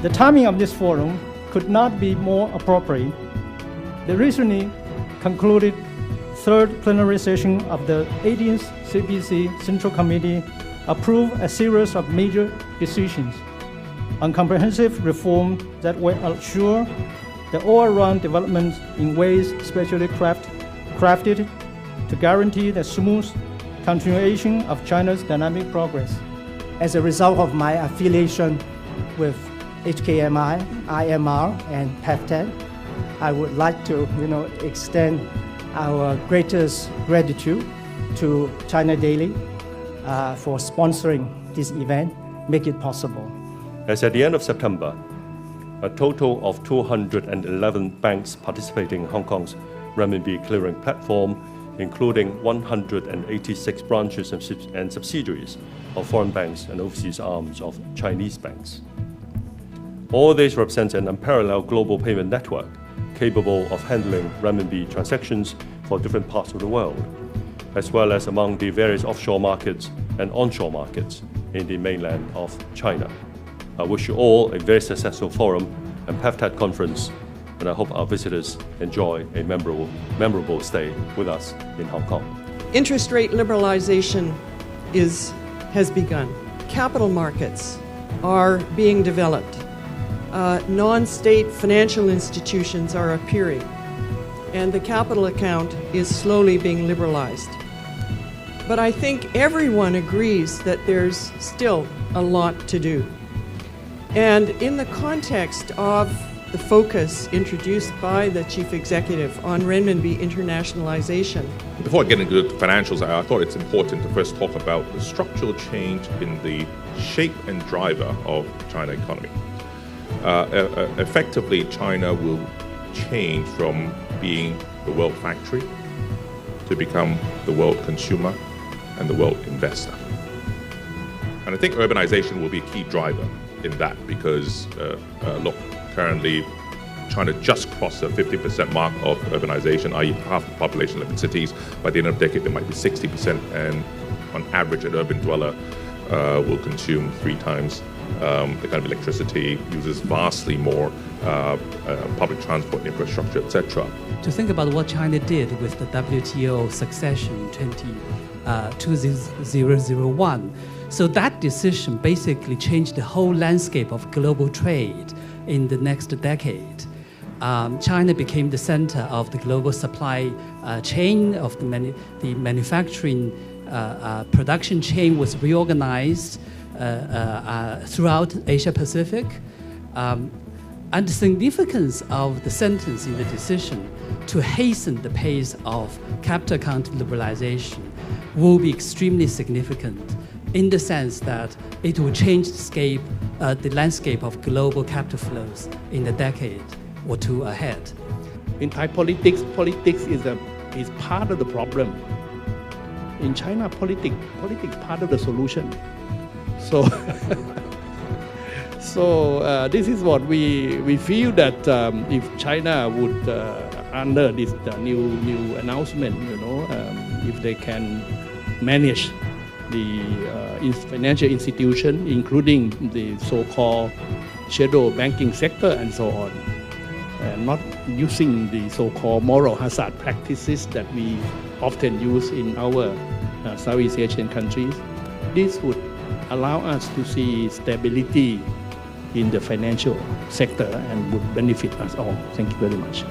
The timing of this forum could not be more appropriate. The recently concluded third plenary session of the 18th CPC Central Committee approved a series of major decisions on comprehensive reform that will assure the all-around development in ways specially crafted to guarantee the smooth continuation of China's dynamic progress. As a result of my affiliation with HKMI, IMR, and PEFTED, I would like to extend our greatest gratitude to China Daily for sponsoring this event, make it possible. As at the end of September, a total of 211 banks participating in Hong Kong's renminbi clearing platform, including 186 branches and subsidiaries of foreign banks and overseas arms of Chinese banks. All this represents an unparalleled global payment network capable of handling renminbi transactions for different parts of the world, as well as among the various offshore markets and onshore markets in the mainland of China. I wish you all a very successful forum and PEFTED conference, and I hope our visitors enjoy a memorable stay with us in Hong Kong. Interest rate liberalization has begun. Capital markets are being developed. Non-state financial institutions are appearing, and the capital account is slowly being liberalized. But I think everyone agrees that there's still a lot to do. And in the context of the focus introduced by the Chief Executive on renminbi internationalization. Before I get into the financials, I thought it's important to first talk about the structural change in the shape and driver of the China economy. Effectively, China will change from being the world factory to become the world consumer and the world investor. And I think urbanization will be a key driver in that because, look, currently China just crossed the 50% mark of urbanization, i.e. half the population live in cities. By the end of the decade, there might be 60%, and on average, an urban dweller will consume 3 times the kind of electricity, uses vastly more public transport infrastructure, etc. To think about what China did with the WTO succession in 2001. So that decision basically changed the whole landscape of global trade in the next decade. China became the center of the global supply chain of the manufacturing production chain was reorganized throughout Asia Pacific. And the significance of the sentence in the decision to hasten the pace of capital account liberalization will be extremely significant in the sense that it will change the landscape of global capital flows in the decade or two ahead. In Thai politics is part of the problem. In China, politics part of the solution. So, this is what we feel that if China would under this new announcement, if they can manage the financial institution, including the so-called shadow banking sector and so on, and not using the so-called moral hazard practices that we often use in our Southeast Asian countries. This would allow us to see stability in the financial sector and would benefit us all. Thank you very much.